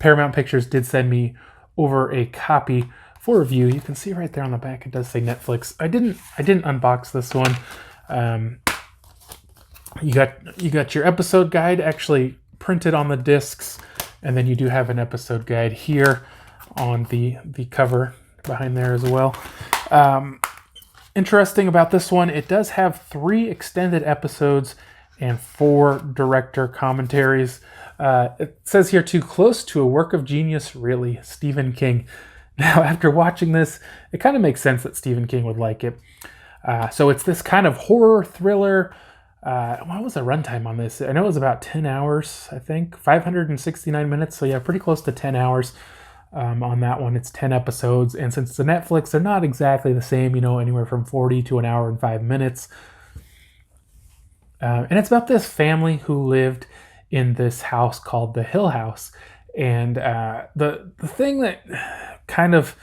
Paramount Pictures did send me over a copy for review. You can see right there on the back, it does say Netflix. I didn't unbox this one. You got your episode guide actually printed on the discs, and then you do have an episode guide here on the cover behind there as well. Interesting about this one, it does have 3 extended episodes and 4 director commentaries. It says here, too close to a work of genius, really, Stephen King. Now, after watching this, it kind of makes sense that Stephen King would like it. So it's this kind of horror thriller. What was the runtime on this? I know it was about 10 hours, I think. 569 minutes, so yeah, pretty close to 10 hours on that one. It's 10 episodes, and since it's a Netflix, they're not exactly the same, anywhere from 40 to an hour and 5 minutes. And it's about this family who lived in this house called the Hill House. And the thing that kind of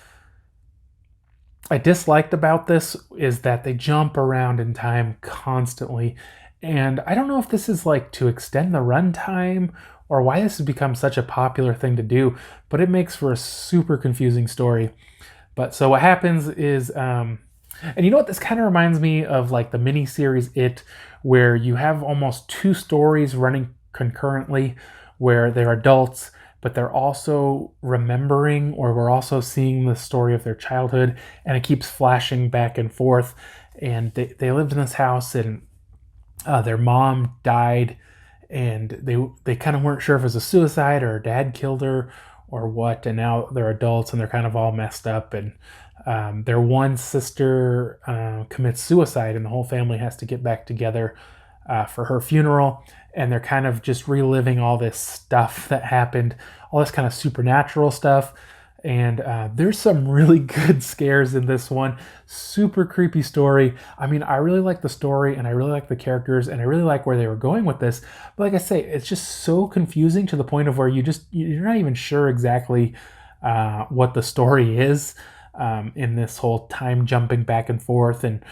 I disliked about this is that they jump around in time constantly. And I don't know if this is like to extend the runtime or why this has become such a popular thing to do, but it makes for a super confusing story. But so what happens is, and you know what, this kind of reminds me of like the miniseries It, where you have almost 2 stories running concurrently where they're adults, but they're also remembering, or we're also seeing the story of their childhood, and it keeps flashing back and forth. And they lived in this house, and their mom died, and they kind of weren't sure if it was a suicide or dad killed her or what, and now they're adults and they're kind of all messed up, and their one sister commits suicide, and the whole family has to get back together for her funeral, and they're kind of just reliving all this stuff that happened, all this kind of supernatural stuff. And there's some really good scares in this one. Super creepy story. I mean, I really like the story, and I really like the characters, and I really like where they were going with this. But like I say, it's just so confusing to the point of where you're not even sure exactly what the story is in this whole time jumping back and forth, and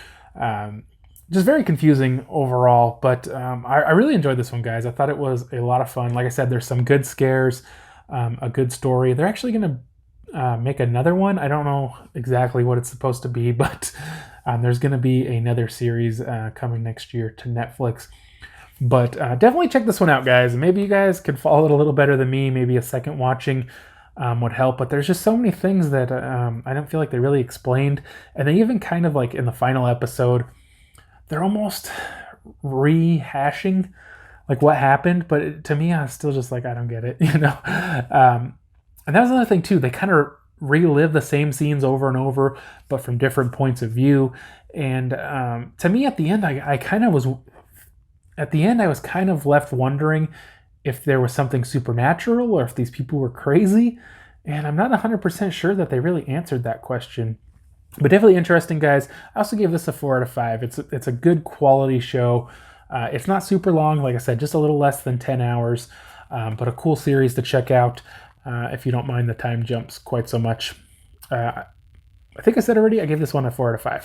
just very confusing overall. But I really enjoyed this one, guys. I thought it was a lot of fun. Like I said, there's some good scares, a good story. They're actually going to make another one. I don't know exactly what it's supposed to be, but there's going to be another series coming next year to Netflix. But definitely check this one out, guys. Maybe you guys could follow it a little better than me. Maybe a second watching would help. But there's just so many things that I don't feel like they really explained. And they even kind of like in the final episode, they're almost rehashing like what happened. But to me, I was still just like, I don't get it, And that was another thing too. They kind of relive the same scenes over and over, but from different points of view. And to me, at the end, I was kind of left wondering if there was something supernatural or if these people were crazy. And I'm not 100% sure that they really answered that question. But definitely interesting, guys. I also gave this a 4 out of 5. It's a good quality show. It's not super long, like I said, just a little less than 10 hours, but a cool series to check out. If you don't mind the time jumps quite so much. I think I said already, I gave this one a 4 out of 5.